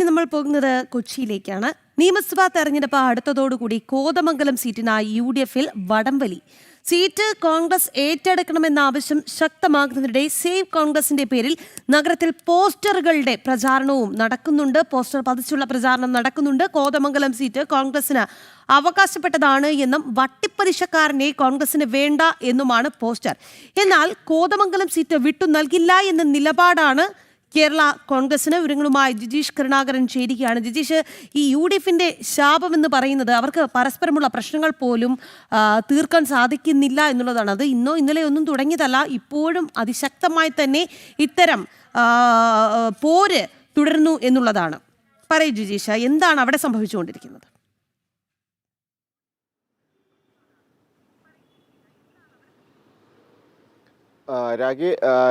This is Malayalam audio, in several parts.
ഇനി നമ്മൾ പോകുന്നത് കൊച്ചിയിലേക്കാണ്. നിയമസഭാ തെരഞ്ഞെടുപ്പ് അടുത്തതോടുകൂടി കോതമംഗലം സീറ്റിനായി UDFൽ വടംവലി. സീറ്റ് കോൺഗ്രസ് ഏറ്റെടുക്കണമെന്ന ആവശ്യം ശക്തമാകുന്നതിനിടെ സേവ് കോൺഗ്രസിന്റെ പേരിൽ നഗരത്തിൽ പോസ്റ്ററുകളുടെ പ്രചാരണവും നടക്കുന്നുണ്ട്. പോസ്റ്റർ പതിച്ചുള്ള പ്രചാരണം നടക്കുന്നുണ്ട്. കോതമംഗലം സീറ്റ് കോൺഗ്രസിന് അവകാശപ്പെട്ടതാണ് എന്നും വട്ടിപ്പലിശക്കാരനെ കോൺഗ്രസിന് വേണ്ട എന്നുമാണ് പോസ്റ്റർ. എന്നാൽ കോതമംഗലം സീറ്റ് വിട്ടു നൽകില്ല എന്ന നിലപാടാണ് കേരള കോൺഗ്രസിന്. വിവരങ്ങളുമായി ജിജീഷ് കരുണാകരൻ ചേരുകയാണ്. ജിജീഷ്, ഈ UDFന്റെ ശാപമെന്ന് പറയുന്നത് അവർക്ക് പരസ്പരമുള്ള പ്രശ്നങ്ങൾ പോലും തീർക്കാൻ സാധിക്കുന്നില്ല എന്നുള്ളതാണ്. അത് ഇന്നോ ഇന്നലെ ഒന്നും തുടങ്ങിയതല്ല. ഇപ്പോഴും അതിശക്തമായി തന്നെ ഇത്തരം പോര് തുടരുന്നു എന്നുള്ളതാണ്. പറയൂ ജിജീഷ, എന്താണ് അവിടെ സംഭവിച്ചുകൊണ്ടിരിക്കുന്നത്?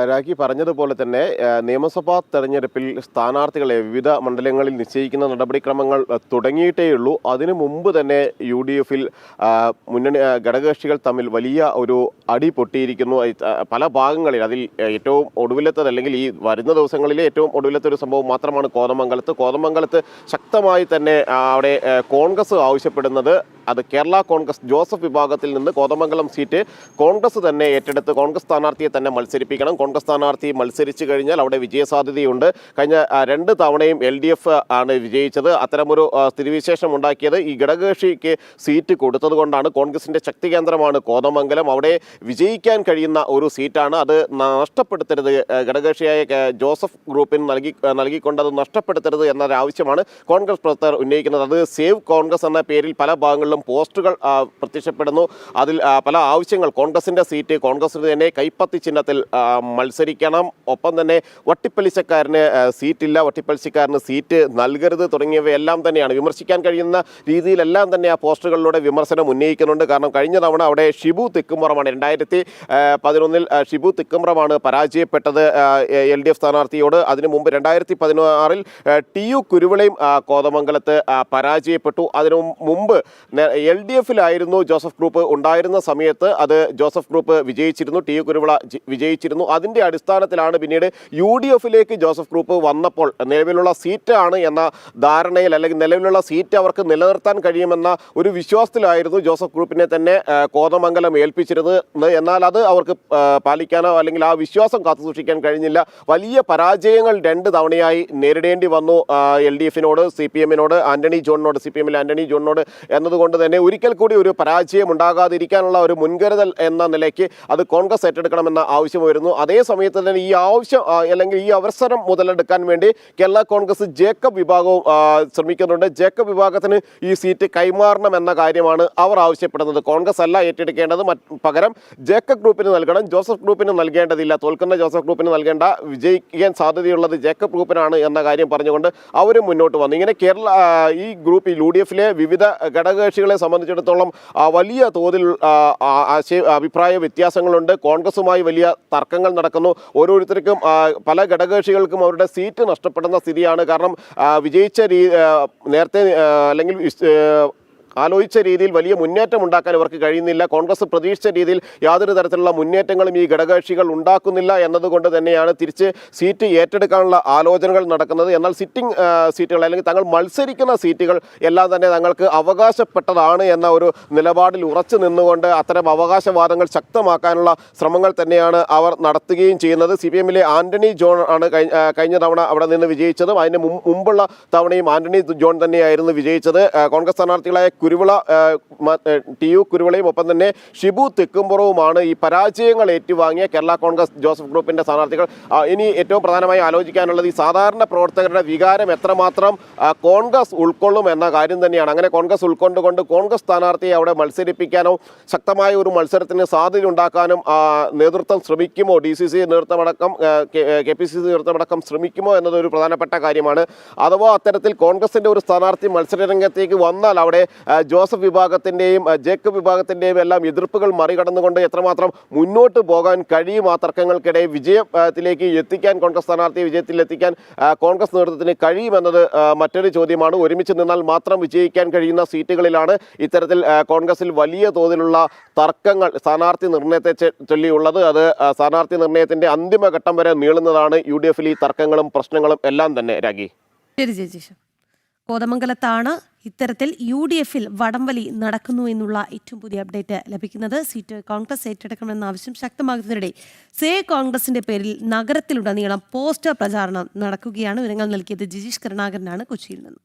രാഖി പറഞ്ഞതുപോലെ തന്നെ നിയമസഭാ തെരഞ്ഞെടുപ്പിൽ സ്ഥാനാർത്ഥികളെ വിവിധ മണ്ഡലങ്ങളിൽ നിശ്ചയിക്കുന്ന നടപടിക്രമങ്ങൾ തുടങ്ങിയിട്ടേയുള്ളൂ. അതിനു മുമ്പ് തന്നെ UDFൽ മുന്നണി ഘടകകക്ഷികൾ തമ്മിൽ വലിയ ഒരു അടി പൊട്ടിയിരിക്കുന്നു. പല ഭാഗങ്ങളിൽ അതിൽ ഏറ്റവും ഒടുവിലത്തത്, അല്ലെങ്കിൽ ഈ വരുന്ന ദിവസങ്ങളിലെ ഏറ്റവും ഒടുവിലത്തെ ഒരു സംഭവം മാത്രമാണ് കോതമംഗലത്ത് ശക്തമായി തന്നെ അവിടെ കോൺഗ്രസ് ആവശ്യപ്പെടുന്നത് അത് കേരള കോൺഗ്രസ് ജോസഫ് വിഭാഗത്തിൽ നിന്ന് കോതമംഗലം സീറ്റ് കോൺഗ്രസ് തന്നെ ഏറ്റെടുത്ത് കോൺഗ്രസ് സ്ഥാനാർത്ഥിയെ തന്നെ മത്സരിപ്പിക്കണം. കോൺഗ്രസ് സ്ഥാനാർത്ഥി മത്സരിച്ചു കഴിഞ്ഞാൽ അവിടെ വിജയസാധ്യതയുണ്ട്. കഴിഞ്ഞ 2 തവണയും LDF ആണ് വിജയിച്ചത്. അത്തരമൊരു സ്ഥിതിവിശേഷം ഉണ്ടാക്കിയത് ഈ ഘടകകക്ഷിക്ക് സീറ്റ് കൊടുത്തത് കൊണ്ടാണ്. കോൺഗ്രസിന്റെ ശക്തി കേന്ദ്രമാണ് കോതമംഗലം. അവിടെ വിജയിക്കാൻ കഴിയുന്ന ഒരു സീറ്റാണ്. അത് നഷ്ടപ്പെടുത്തരുത്, ഘടകകക്ഷിയായ ജോസഫ് ഗ്രൂപ്പിന് നൽകിക്കൊണ്ട് അത് നഷ്ടപ്പെടുത്തരുത് എന്നൊരു ആവശ്യമാണ് കോൺഗ്രസ് പ്രവർത്തകർ ഉന്നയിക്കുന്നത്. അത് സേവ് കോൺഗ്രസ് എന്ന പേരിൽ പല ഭാഗങ്ങളിലും പോസ്റ്ററുകൾ പ്രത്യക്ഷപ്പെടുന്നു. അതിൽ പല ആവശ്യങ്ങൾ, കോൺഗ്രസിന്റെ സീറ്റ് കോൺഗ്രസിന് തന്നെ കൈപ്പത്തി ചിഹ്നത്തിൽ മത്സരിക്കണം, ഒപ്പം തന്നെ വട്ടിപ്പലിശക്കാരന് സീറ്റില്ല, വട്ടിപ്പലിശക്കാരന് സീറ്റ് നൽകരുത് തുടങ്ങിയവയെല്ലാം തന്നെയാണ് വിമർശിക്കാൻ കഴിയുന്ന രീതിയിലെല്ലാം തന്നെ ആ പോസ്റ്ററുകളിലൂടെ വിമർശനം ഉന്നയിക്കുന്നുണ്ട്. കാരണം കഴിഞ്ഞ തവണ അവിടെ ഷിബു തിക്കുംപുറമാണ് 2011 ഷിബു തിക്കുംപുറമാണ് പരാജയപ്പെട്ടത് LDF സ്ഥാനാർത്ഥിയോട്. അതിനു മുമ്പ് 2016 TU കുരുവിളയും കോതമംഗലത്ത് പരാജയപ്പെട്ടു. അതിനു മുമ്പ് LDFലായിരുന്നു ജോസഫ് ഗ്രൂപ്പ് ഉണ്ടായിരുന്ന സമയത്ത് അത് ജോസഫ് ഗ്രൂപ്പ് വിജയിച്ചിരുന്നു, TU കുരുവിള വിജയിച്ചിരുന്നു. അതിൻ്റെ അടിസ്ഥാനത്തിലാണ് പിന്നീട് UDFലേക്ക് ജോസഫ് ഗ്രൂപ്പ് വന്നപ്പോൾ നിലവിലുള്ള സീറ്റാണ് എന്ന ധാരണയിൽ, അല്ലെങ്കിൽ നിലവിലുള്ള സീറ്റ് അവർക്ക് നിലനിർത്താൻ കഴിയുമെന്ന ഒരു വിശ്വാസത്തിലായിരുന്നു ജോസഫ് ഗ്രൂപ്പിനെ തന്നെ കോതമംഗലം ഏൽപ്പിച്ചിരുന്നത്. എന്നാൽ അത് അവർക്ക് പാലിക്കാനോ അല്ലെങ്കിൽ ആ വിശ്വാസം കാത്തുസൂക്ഷിക്കാൻ കഴിഞ്ഞില്ല. വലിയ പരാജയങ്ങൾ 2 തവണയായി നേരിടേണ്ടി വന്നു LDFനോട്, CPMനോട്, CPMലെ ആന്റണി ജോണിനോട്. എന്നതുകൊണ്ട് തന്നെ ഒരിക്കൽ കൂടി ഒരു പരാജയം ഉണ്ടാകാതിരിക്കാനുള്ള ഒരു മുൻകരുതൽ എന്ന നിലയ്ക്ക് അത് കോൺഗ്രസ് ഏറ്റെടുക്കണമെന്ന ആവശ്യം വരുന്നു. അതേ സമയത്ത് തന്നെ ഈ ആവശ്യം അല്ലെങ്കിൽ ഈ അവസരം മുതലെടുക്കാൻ വേണ്ടി കേരള കോൺഗ്രസ് ജേക്കബ് വിഭാഗവും ശ്രമിക്കുന്നുണ്ട്. ജേക്കബ് വിഭാഗത്തിന് ഈ സീറ്റ് കൈമാറണം എന്ന കാര്യമാണ് അവർ ആവശ്യപ്പെടുന്നത്. കോൺഗ്രസ് അല്ല ഏറ്റെടുക്കേണ്ടത്, പകരം ജേക്കബ് ഗ്രൂപ്പിന് നൽകണം, ജോസഫ് ഗ്രൂപ്പിന് നൽകേണ്ടതില്ല. തോൽക്കുന്ന ജോസഫ് ഗ്രൂപ്പിന് നൽകേണ്ട, വിജയിക്കാൻ സാധ്യതയുള്ളത് ജേക്കബ് ഗ്രൂപ്പിനാണ് എന്ന കാര്യം പറഞ്ഞുകൊണ്ട് അവരും മുന്നോട്ട് വന്നു. ഇങ്ങനെ ഈ ഗ്രൂപ്പ് UDFലെ വിവിധ ഘടകകക്ഷികളെ സംബന്ധിച്ചിടത്തോളം വലിയ തോതിൽ അഭിപ്രായ വ്യത്യാസങ്ങളുണ്ട്. കോൺഗ്രസുമായി വലിയ തർക്കങ്ങൾ നടക്കുന്നു. ഓരോരുത്തർക്കും പല ഘടകകക്ഷികൾക്കും അവരുടെ സീറ്റ് നഷ്ടപ്പെടുന്ന സ്ഥിതിയാണ്. കാരണം വിജയിച്ച നേരത്തെ അല്ലെങ്കിൽ ആലോചിച്ച രീതിയിൽ വലിയ മുന്നേറ്റം ഉണ്ടാക്കാൻ ഇവർക്ക് കഴിയുന്നില്ല. കോൺഗ്രസ് പ്രതീക്ഷിച്ച രീതിയിൽ യാതൊരു തരത്തിലുള്ള മുന്നേറ്റങ്ങളും ഈ ഘടകകക്ഷികൾ ഉണ്ടാക്കുന്നില്ല എന്നതുകൊണ്ട് തന്നെയാണ് തിരിച്ച് സീറ്റ് ഏറ്റെടുക്കാനുള്ള ആലോചനകൾ നടക്കുന്നത്. എന്നാൽ സിറ്റിംഗ് സീറ്റുകൾ, അല്ലെങ്കിൽ തങ്ങൾ മത്സരിക്കുന്ന സീറ്റുകൾ എല്ലാം തന്നെ തങ്ങൾക്ക് അവകാശപ്പെട്ടതാണ് എന്ന ഒരു നിലപാടിൽ ഉറച്ചു നിന്നുകൊണ്ട് അത്തരം അവകാശവാദങ്ങൾ ശക്തമാക്കാനുള്ള ശ്രമങ്ങൾ തന്നെയാണ് അവർ നടത്തുകയും ചെയ്യുന്നത്. CPMലെ ആന്റണി ജോൺ ആണ് കഴിഞ്ഞ തവണ അവിടെ നിന്ന് വിജയിച്ചതും അതിന് മുമ്പുള്ള തവണയും ആന്റണി ജോൺ തന്നെയായിരുന്നു വിജയിച്ചത്. കോൺഗ്രസ് സ്ഥാനാർത്ഥികളായ TU കുരുവിളയും ഒപ്പം തന്നെ ഷിബു തെക്കുംപുറവുമാണ് ഈ പരാജയങ്ങൾ ഏറ്റുവാങ്ങിയ കേരള കോൺഗ്രസ് ജോസഫ് ഗ്രൂപ്പിന്റെ സ്ഥാനാർത്ഥികൾ. ഇനി ഏറ്റവും പ്രധാനമായി ആലോചിക്കാനുള്ളത് ഈ സാധാരണ പ്രവർത്തകരുടെ വികാരം എത്രമാത്രം കോൺഗ്രസ് ഉൾക്കൊള്ളും എന്ന കാര്യം തന്നെയാണ്. അങ്ങനെ കോൺഗ്രസ് ഉൾക്കൊണ്ടുകൊണ്ട് കോൺഗ്രസ് സ്ഥാനാർത്ഥിയെ അവിടെ മത്സരിപ്പിക്കാനോ ശക്തമായ ഒരു മത്സരത്തിന് സാധ്യത ഉണ്ടാക്കാനും നേതൃത്വം ശ്രമിക്കുമോ, DCC നേതൃത്വമടക്കം KPCC നേതൃത്വമടക്കം ശ്രമിക്കുമോ എന്നതൊരു പ്രധാനപ്പെട്ട കാര്യമാണ്. അഥവാ അത്തരത്തിൽ കോൺഗ്രസിന്റെ ഒരു സ്ഥാനാർത്ഥി മത്സരരംഗത്തേക്ക് വന്നാൽ അവിടെ ജോസഫ് വിഭാഗത്തിൻ്റെയും ജേക്കബ് വിഭാഗത്തിൻ്റെയും എല്ലാം എതിർപ്പുകൾ മറികടന്നുകൊണ്ട് എത്രമാത്രം മുന്നോട്ട് പോകാൻ കഴിയും, ആ തർക്കങ്ങൾക്കിടെ വിജയത്തിലേക്ക് എത്തിക്കാൻ, കോൺഗ്രസ് സ്ഥാനാർത്ഥിയെ വിജയത്തിലെത്തിക്കാൻ കോൺഗ്രസ് നേതൃത്വത്തിന് കഴിയുമെന്നത് മറ്റൊരു ചോദ്യമാണ്. ഒരുമിച്ച് നിന്നാൽ മാത്രം വിജയിക്കാൻ കഴിയുന്ന സീറ്റുകളിലാണ് ഇത്തരത്തിൽ കോൺഗ്രസിൽ വലിയ തോതിലുള്ള തർക്കങ്ങൾ സ്ഥാനാർത്ഥി നിർണയത്തെ ചൊല്ലിയുള്ളത്. അത് സ്ഥാനാർത്ഥി നിർണയത്തിൻ്റെ അന്തിമഘട്ടം വരെ നീളുന്നതാണ്. UDFൽ ഈ തർക്കങ്ങളും പ്രശ്നങ്ങളും എല്ലാം തന്നെ. രാഗി. ശരി ചേച്ചി. കോതമംഗലത്താണ് ഇത്തരത്തിൽ UDF-ൽ വടംവലി നടക്കുന്നു എന്നുള്ള ഏറ്റവും പുതിയ അപ്ഡേറ്റ് ലഭിക്കുന്നത്. സീറ്റ് കോൺഗ്രസ് ഏറ്റെടുക്കണമെന്ന ആവശ്യം ശക്തമാകുന്നതിനിടെ സേവ് കോൺഗ്രസിന്റെ പേരിൽ നഗരത്തിലുടനീളം പോസ്റ്റർ പ്രചാരണം നടക്കുകയാണ്. വിവരങ്ങൾ നൽകിയത് ജിജീഷ് കരുണാകരനാണ് കൊച്ചിയിൽ നിന്ന്.